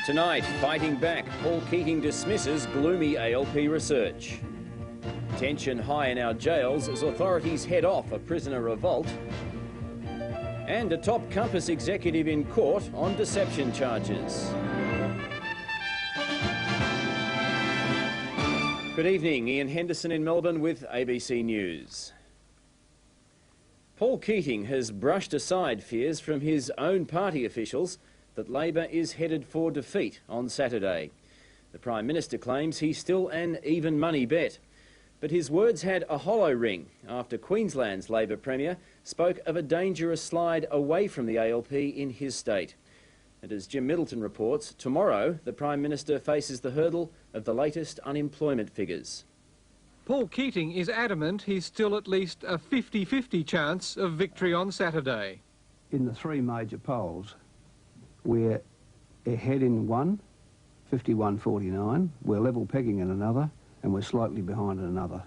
Tonight, fighting back, Paul Keating dismisses gloomy ALP research. Tension high in our jails as authorities head off a prisoner revolt. And a top Compass executive in court on deception charges. Good evening, Ian Henderson in Melbourne with ABC News. Paul Keating has brushed aside fears from his own party officials that Labor is headed for defeat on Saturday. The Prime Minister claims he's still an even money bet. But his words had a hollow ring after Queensland's Labor Premier spoke of a dangerous slide away from the ALP in his state. And as Jim Middleton reports, tomorrow the Prime Minister faces the hurdle of the latest unemployment figures. Paul Keating is adamant he's still at least a 50-50 chance of victory on Saturday. In the three major polls, we're ahead in one, 51-49, we're level pegging in another, and we're slightly behind in another.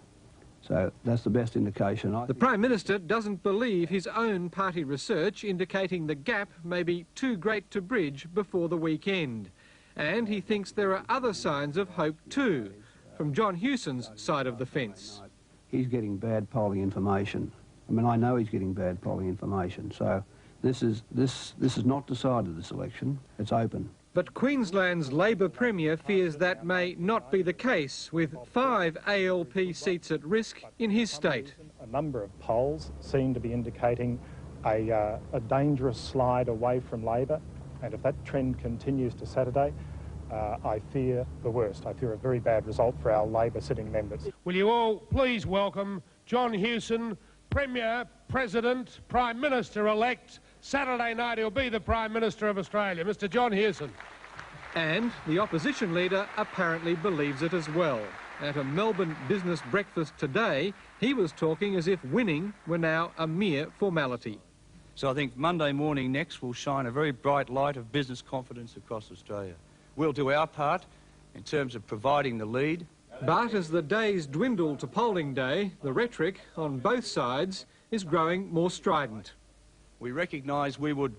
So that's the best indication. The Prime Minister doesn't believe his own party research indicating the gap may be too great to bridge before the weekend. And he thinks there are other signs of hope too, from John Hewson's side of the fence. He's getting bad polling information. I mean, I know he's getting bad polling information, so this is not decided, this election. It's open. But Queensland's Labor Premier fears that may not be the case, with 5 ALP seats at risk in his state. A number of polls seem to be indicating a dangerous slide away from Labor, and if that trend continues to Saturday, I fear the worst. I fear a very bad result for our Labor sitting members. Will you all please welcome John Hewson, Premier, President, Prime Minister-elect. Saturday night he'll be the Prime Minister of Australia, Mr. John Hewson. And the opposition leader apparently believes it as well. At a Melbourne business breakfast today, he was talking as if winning were now a mere formality. So I think Monday morning next will shine a very bright light of business confidence across Australia. We'll do our part in terms of providing the lead. But as the days dwindle to polling day, the rhetoric on both sides is growing more strident. We recognise we would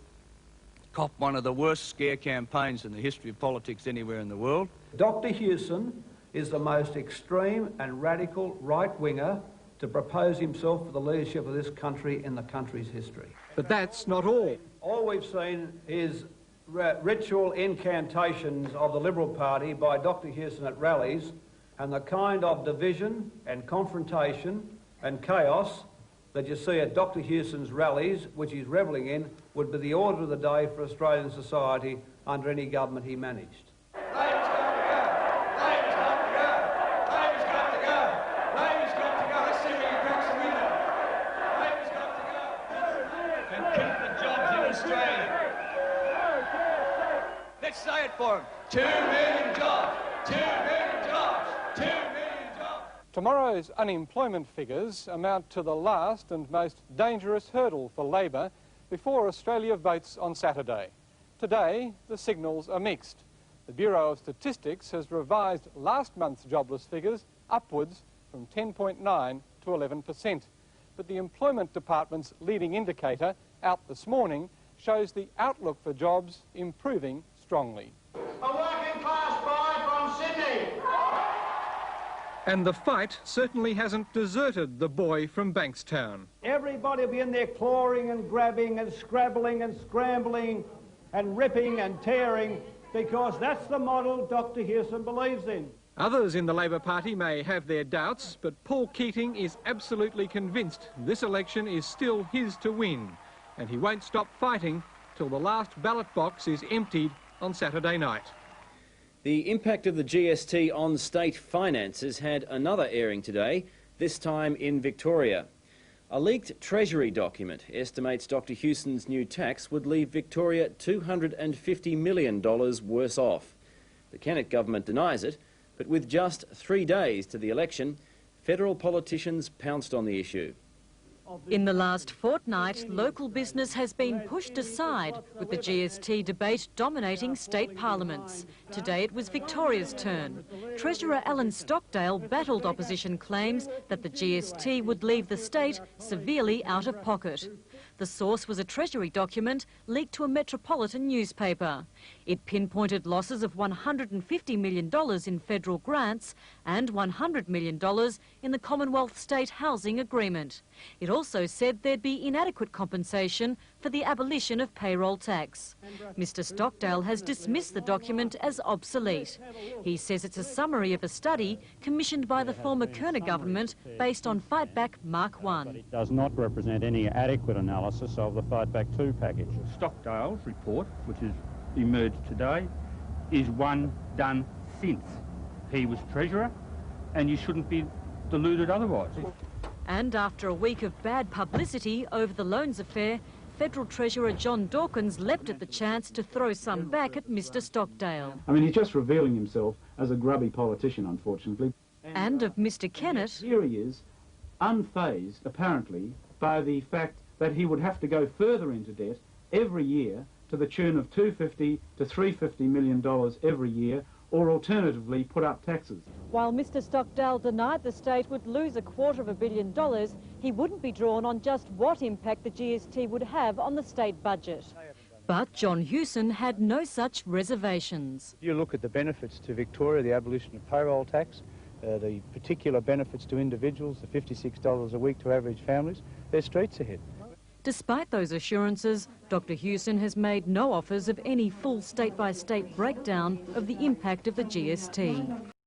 cop one of the worst scare campaigns in the history of politics anywhere in the world. Dr. Hewson is the most extreme and radical right-winger to propose himself for the leadership of this country in the country's history. But that's not all. All we've seen is ritual incantations of the Liberal Party by Dr. Hewson at rallies, and the kind of division and confrontation and chaos that you see at Dr. Hewson's rallies, which he's revelling in, would be the order of the day for Australian society under any government he managed. Labor's got to go! Labor's got to go! Labor's got to go! Labor's got to go! Let's see when he cracks the window. Labor's got to go! And keep the jobs in Australia. Let's say it for him. 2 million jobs! 2 million jobs! 2 million jobs! Tomorrow's unemployment figures amount to the last and most dangerous hurdle for Labor before Australia votes on Saturday. Today, the signals are mixed. The Bureau of Statistics has revised last month's jobless figures upwards from 10.9 to 11%. But the Employment Department's leading indicator, out this morning, shows the outlook for jobs improving strongly. A working class boy from Sydney! And the fight certainly hasn't deserted the boy from Bankstown. Everybody will be in there clawing and grabbing and scrabbling and scrambling and ripping and tearing, because that's the model Dr. Hewson believes in. Others in the Labor Party may have their doubts, but Paul Keating is absolutely convinced this election is still his to win, and he won't stop fighting till the last ballot box is emptied on Saturday night. The impact of the GST on state finances had another airing today, this time in Victoria. A leaked Treasury document estimates Dr. Hewson's new tax would leave Victoria $250 million worse off. The Kennett government denies it, but with just 3 days to the election, federal politicians pounced on the issue. In the last fortnight, local business has been pushed aside, with the GST debate dominating state parliaments. Today it was Victoria's turn. Treasurer Alan Stockdale battled opposition claims that the GST would leave the state severely out of pocket. The source was a Treasury document leaked to a metropolitan newspaper. It pinpointed losses of $150 million in federal grants and $100 million in the Commonwealth State Housing Agreement. It also said there'd be inadequate compensation for the abolition of payroll tax. Mr Stockdale has dismissed the document as obsolete. He says it's a summary of a study commissioned by the former Kerner government based on Fightback Mark 1. It does not represent any adequate analysis of the Fightback 2 package. Stockdale's report, which has emerged today, is one done since he was Treasurer, and you shouldn't be deluded otherwise. And after a week of bad publicity over the loans affair, Federal Treasurer John Dawkins leapt at the chance to throw some back at Mr Stockdale. I mean, he's just revealing himself as a grubby politician, unfortunately. And of Mr Kennett. Here he is, unfazed, apparently, by the fact that he would have to go further into debt every year to the tune of $250 to $350 million every year, or alternatively put up taxes. While Mr Stockdale denied the state would lose $250 million, he wouldn't be drawn on just what impact the GST would have on the state budget. But John Hewson had no such reservations. If you look at the benefits to Victoria, the abolition of payroll tax, the particular benefits to individuals, the $56 a week to average families, they're streets ahead. Despite those assurances, Dr Hewson has made no offers of any full state-by-state breakdown of the impact of the GST.